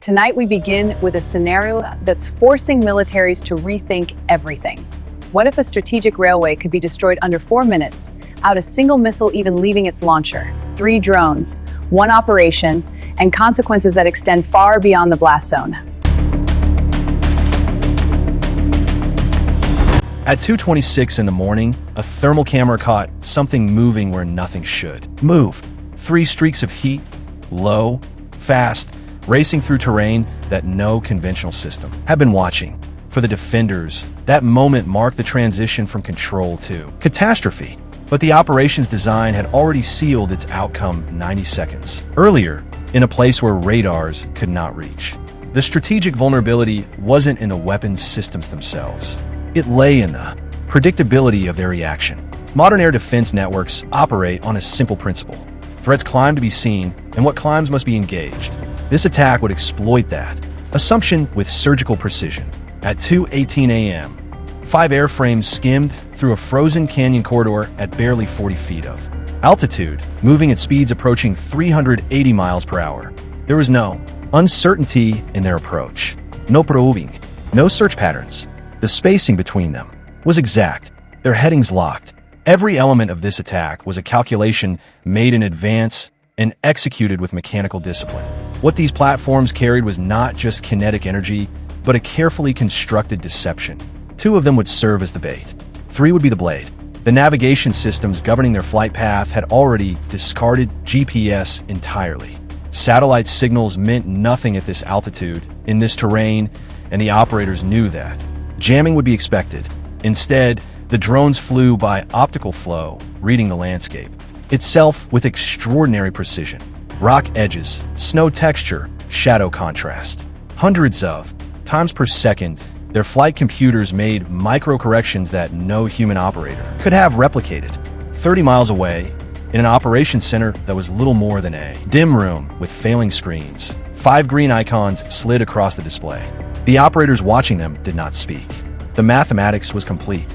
Tonight we begin with a scenario that's forcing militaries to rethink everything. What if a strategic railway could be destroyed under 4 minutes, out a single missile even leaving its launcher? 3 drones, 1 operation, and consequences that extend far beyond the blast zone. At 2:26 in the morning, a thermal camera caught something moving where nothing should move. 3 streaks of heat, low, fast, racing through terrain that no conventional system had been watching. For the defenders, that moment marked the transition from control to catastrophe. But the operation's design had already sealed its outcome 90 seconds earlier, in a place where radars could not reach. The strategic vulnerability wasn't in the weapons systems themselves. It lay in the predictability of their reaction. Modern air defense networks operate on a simple principle. Threats climb to be seen, and what climbs must be engaged. This attack would exploit that assumption with surgical precision. At 2:18 a.m., 5 airframes skimmed through a frozen canyon corridor at barely 40 feet of altitude, moving at speeds approaching 380 miles per hour. There was no uncertainty in their approach, no probing, no search patterns. The spacing between them was exact, their headings locked. Every element of this attack was a calculation made in advance and executed with mechanical discipline. What these platforms carried was not just kinetic energy, but a carefully constructed deception. 2 of them would serve as the bait. 3 would be the blade. The navigation systems governing their flight path had already discarded GPS entirely. Satellite signals meant nothing at this altitude, in this terrain, and the operators knew that. Jamming would be expected. Instead, the drones flew by optical flow, reading the landscape itself with extraordinary precision. Rock edges, snow texture, shadow contrast. Hundreds of times per second, their flight computers made micro-corrections that no human operator could have replicated. 30 miles away, in an operations center that was little more than a dim room with failing screens, 5 green icons slid across the display. The operators watching them did not speak. The mathematics was complete.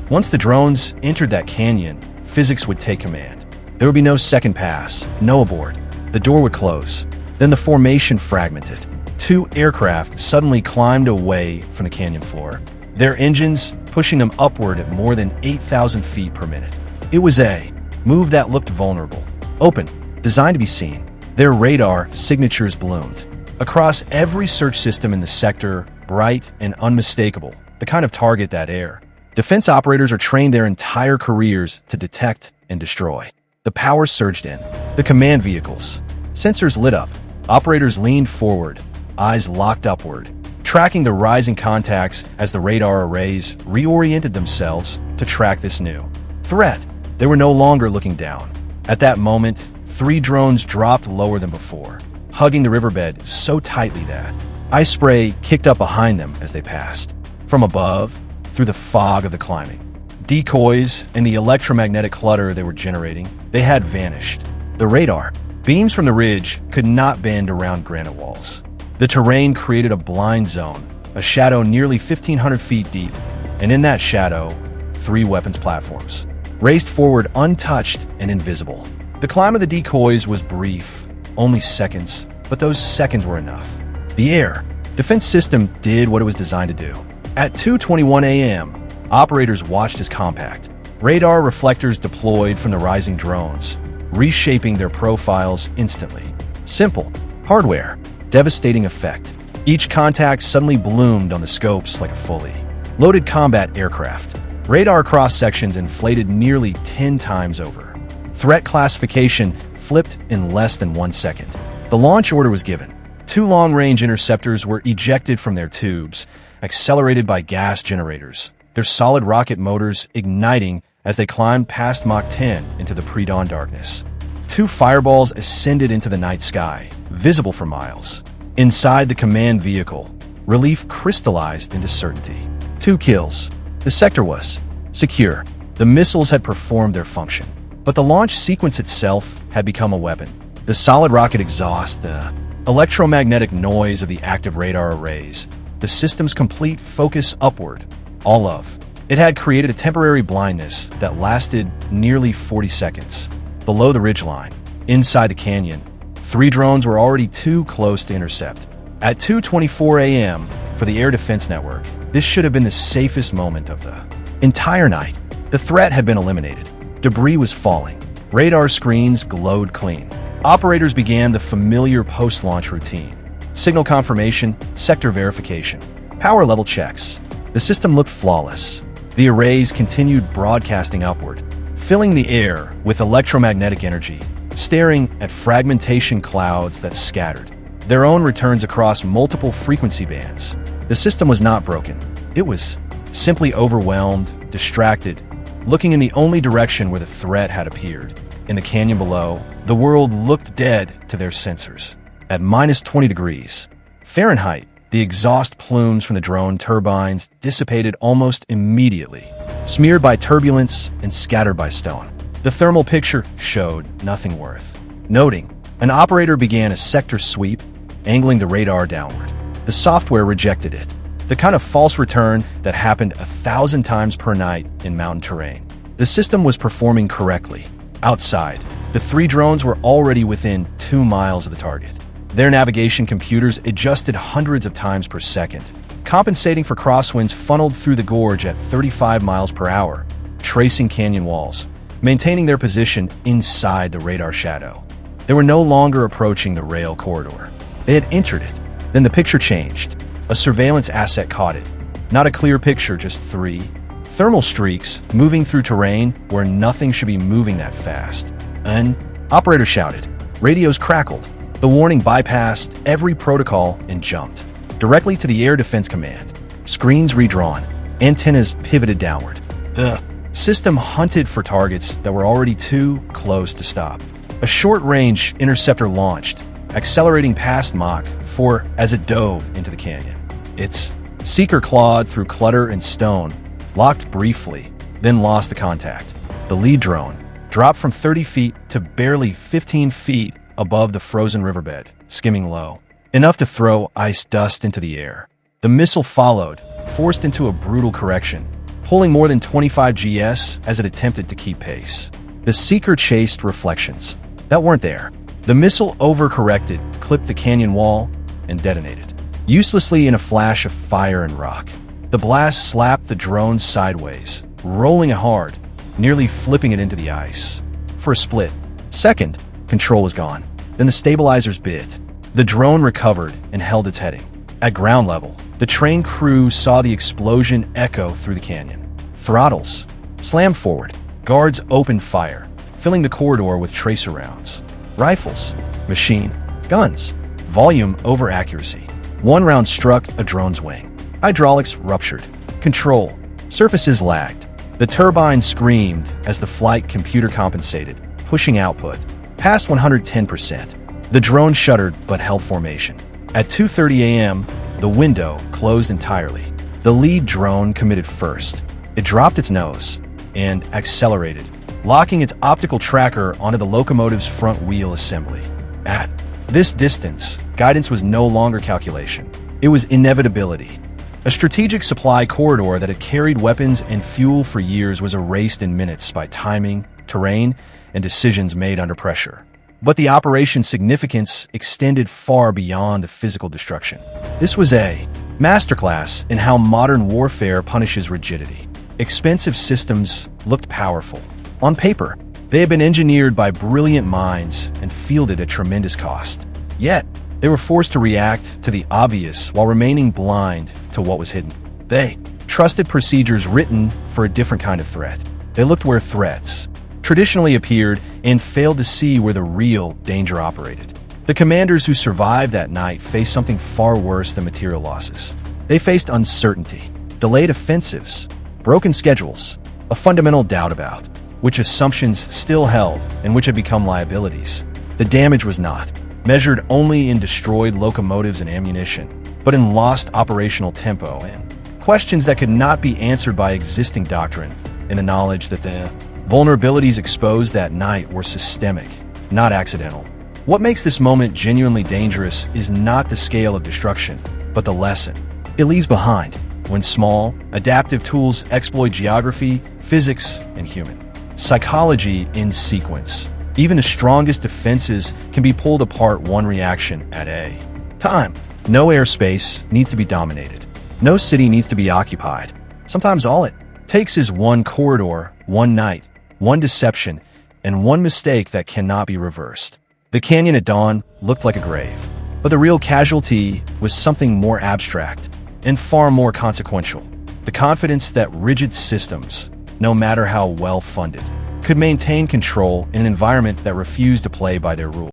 Once the drones entered that canyon, physics would take command. There would be no second pass, no abort. The door would close. Then the formation fragmented. 2 aircraft suddenly climbed away from the canyon floor, their engines pushing them upward at more than 8,000 feet per minute. It was a move that looked vulnerable, open, designed to be seen. Their radar signatures bloomed. Across every search system in the sector, bright and unmistakable, the kind of target that air defense operators are trained their entire careers to detect and destroy. The power surged in. The command vehicles. Sensors lit up. Operators leaned forward, eyes locked upward, tracking the rising contacts as the radar arrays reoriented themselves to track this new threat. They were no longer looking down. At that moment, 3 drones dropped lower than before, hugging the riverbed so tightly that ice spray kicked up behind them as they passed. From above, through the fog of the climbing, decoys and the electromagnetic clutter they were generating, they had vanished. The radar beams from the ridge could not bend around granite walls. The terrain created a blind zone, a shadow nearly 1,500 feet deep, and in that shadow, 3 weapons platforms raced forward untouched and invisible. The climb of the decoys was brief, only seconds, but those seconds were enough. The air defense system did what it was designed to do. At 2:21 a.m., operators watched as compact radar reflectors deployed from the rising drones, reshaping their profiles instantly. Simple hardware, devastating effect. Each contact suddenly bloomed on the scopes like a fully loaded combat aircraft. Radar cross-sections inflated nearly 10 times over. Threat classification flipped in less than 1 second. The launch order was given. 2 long-range interceptors were ejected from their tubes, accelerated by gas generators, their solid rocket motors igniting as they climbed past Mach 10 into the pre-dawn darkness. 2 fireballs ascended into the night sky, visible for miles. Inside the command vehicle, relief crystallized into certainty. 2 kills. The sector was secure. The missiles had performed their function. But the launch sequence itself had become a weapon. The solid rocket exhaust, the electromagnetic noise of the active radar arrays, the system's complete focus upward, all of it had created a temporary blindness that lasted nearly 40 seconds. Below the ridgeline, inside the canyon, 3 drones were already too close to intercept. At 2:24 a.m. for the Air Defense Network, this should have been the safest moment of the entire night. The threat had been eliminated. Debris was falling. Radar screens glowed clean. Operators began the familiar post-launch routine. Signal confirmation, sector verification, power level checks. The system looked flawless. The arrays continued broadcasting upward, filling the air with electromagnetic energy, staring at fragmentation clouds that scattered their own returns across multiple frequency bands. The system was not broken. It was simply overwhelmed, distracted, looking in the only direction where the threat had appeared. In the canyon below, the world looked dead to their sensors. At minus 20 degrees Fahrenheit, the exhaust plumes from the drone turbines dissipated almost immediately, smeared by turbulence and scattered by stone. The thermal picture showed nothing worth noting. An operator began a sector sweep, angling the radar downward. The software rejected it, the kind of false return that happened 1,000 times per night in mountain terrain. The system was performing correctly. Outside, the 3 drones were already within 2 miles of the target. Their navigation computers adjusted hundreds of times per second, compensating for crosswinds funneled through the gorge at 35 miles per hour, tracing canyon walls, maintaining their position inside the radar shadow. They were no longer approaching the rail corridor. They had entered it. Then the picture changed. A surveillance asset caught it. Not a clear picture, just 3 thermal streaks moving through terrain where nothing should be moving that fast. An operator shouted. Radios crackled. The warning bypassed every protocol and jumped directly to the Air Defense Command. Screens redrawn, antennas pivoted downward. The system hunted for targets that were already too close to stop. A short-range interceptor launched, accelerating past Mach 4 as it dove into the canyon. Its seeker clawed through clutter and stone, locked briefly, then lost the contact. The lead drone dropped from 30 feet to barely 15 feet above the frozen riverbed, skimming low, enough to throw ice dust into the air. The missile followed, forced into a brutal correction, pulling more than 25 GS as it attempted to keep pace. The seeker chased reflections that weren't there. The missile overcorrected, clipped the canyon wall, and detonated, uselessly in a flash of fire and rock. The blast slapped the drone sideways, rolling it hard, nearly flipping it into the ice. For a split second, control was gone. Then the stabilizers bit. The drone recovered and held its heading. At ground level, the train crew saw the explosion echo through the canyon. Throttles slammed forward. Guards opened fire, filling the corridor with tracer rounds. Rifles, machine guns, volume over accuracy. One round struck a drone's wing. Hydraulics ruptured. Control surfaces lagged. The turbine screamed as the flight computer compensated, pushing output past 110%. The drone shuddered but held formation. At 2:30 a.m., the window closed entirely. The lead drone committed first. It dropped its nose and accelerated, locking its optical tracker onto the locomotive's front wheel assembly. At this distance, guidance was no longer calculation. It was inevitability. A strategic supply corridor that had carried weapons and fuel for years was erased in minutes by timing, terrain, and decisions made under pressure. But the operation's significance extended far beyond the physical destruction. This was a masterclass in how modern warfare punishes rigidity. Expensive systems looked powerful. On paper, they had been engineered by brilliant minds and fielded at tremendous cost. Yet, they were forced to react to the obvious while remaining blind to what was hidden. They trusted procedures written for a different kind of threat. They looked where threats traditionally appeared and failed to see where the real danger operated. The commanders who survived that night faced something far worse than material losses. They faced uncertainty, delayed offensives, broken schedules, a fundamental doubt about which assumptions still held and which had become liabilities. The damage was not measured only in destroyed locomotives and ammunition, but in lost operational tempo and questions that could not be answered by existing doctrine, in the knowledge that the vulnerabilities exposed that night were systemic, not accidental. What makes this moment genuinely dangerous is not the scale of destruction, but the lesson it leaves behind when small, adaptive tools exploit geography, physics, and human psychology in sequence. Even the strongest defenses can be pulled apart one reaction at a time. No airspace needs to be dominated. No city needs to be occupied. Sometimes all it takes is one corridor, one night, one deception, and one mistake that cannot be reversed. The canyon at dawn looked like a grave, but the real casualty was something more abstract and far more consequential. The confidence that rigid systems, no matter how well funded, could maintain control in an environment that refused to play by their rules.